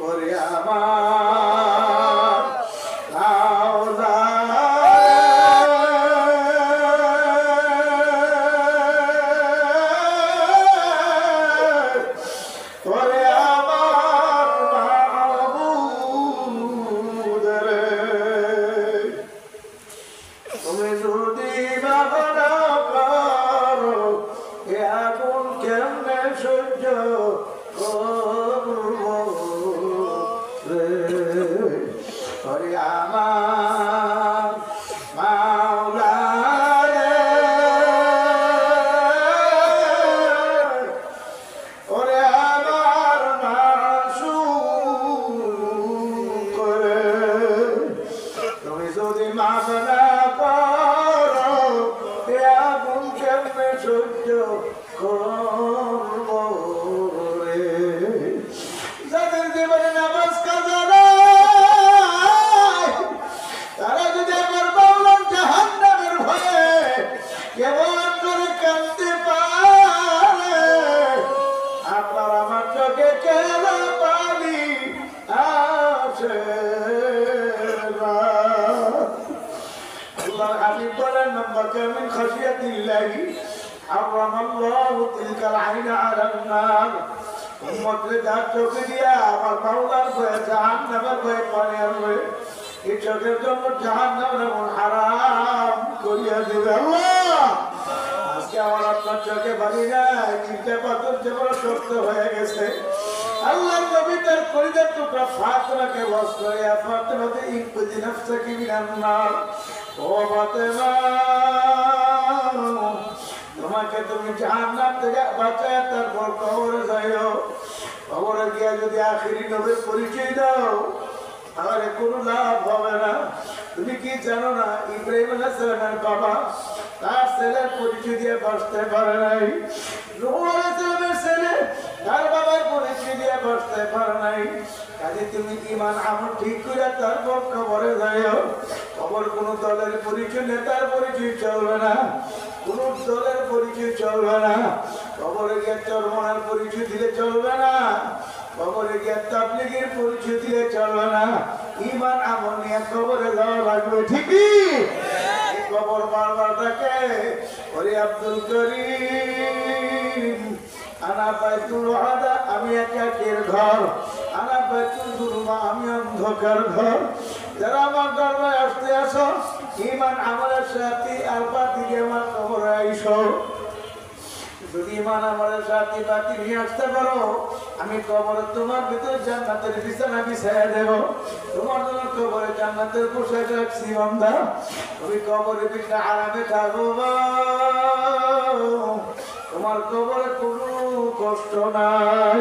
ওরে আমার মাওলা ওরে আমার মাবুদ রে তুমি যদি ভাবনা করো এখন কেমনে সহ্য করব রে ওরে আমার মাওলা রে ওরে আমার মাসুক রে তুমি যদি মাফ না করো এখন কেমনে সহ্য করব রে যাদের জীবনে নামাজ কাজা নাই তারা যদি আমার মাওলার জাহান্নামের ভয়ে কেমন করে কাঁদতে পারে আপনার আমার চোখে কেন পানি আসে না আল্লাহর হাবিব বলেন নাম্বাকা মিন খাশিয়াতিল্লাহি হারামাল্লাহু তিলকাল আইনা আলান নার উম্মতরে যার চোখে দিয়া আমার মাওলার ভয়ে জাহান্নামের ভয়ে পানি আসবে এই চোখের জন্য জাহান্নাম এমন হারাম করিয়া দেবে আল্লাহ আজকে আমার আপনার চোখে পানি নাই চিন্তা পাথর যে বড় শক্ত হয়ে গেছে আল্লাহর নবী তার কলিজার টুকরা ফাতেমাকে ওয়াজ করে ফাতেমাতে ইনকুজি নাফসাকি মিনান নার ও ফাতেমা তোমাকে তুমি জাহান্নাম থেকে বাঁচায় তারপর কবরে যাইও কবরে গিয়া যদি আখিরি নবীর পরিচয় দাও তাহলে কোনো লাভ হবে না তুমি কি জানো না ইব্রাহিম আলাইহিস সালামের বাবা তার ছেলের পরিচয় দিয়ে বাঁচতে পারে নাই নূহ আলাইহিস সালামের ছেলে তার বাবার পরিচয় দিয়ে বাঁচতে পারে নাই কাজে তুমি ঈমান আমল ঠিক করে তারপর কবরে যাইও কবর কোনো দলের পরিচয় নেতার পরিচয় চলবে না কোনো দলের পরিচয় চলবে না কবরে গিয়ে চরমনার পরিচয় দিলে চলবে না কবরে গিয়ে তাবলীগের পরিচয় দিলে চলবে না ঈমান আমল নিয়ে কবরে যাওয়া লাগবে ঠিকই এই কবর বারবার ডাকে ওরে আব্দুল করিম আনা বাইতুল ওয়াদা আমি একাকের ঘর আনা বাইতুল যুলমা আমি অন্ধকার ঘর যারা আমার দরবারে আসতে আসো ঈমান আমলের সাথে আলবা দিকে আমার কবরে আইসো যদি ঈমান আমলের সাথে বাতি নিয়ে আসতে পারো আমি কবরে তোমার ভিতরে জান্নাতের বিছানা বিছায়া দেব তোমার জন্য কবরে জান্নাতের পোশাক রাখছি বান্দা তুমি কবরে ভিতরে আরামে থাকো তোমার কবরে কোনো কষ্ট নাই।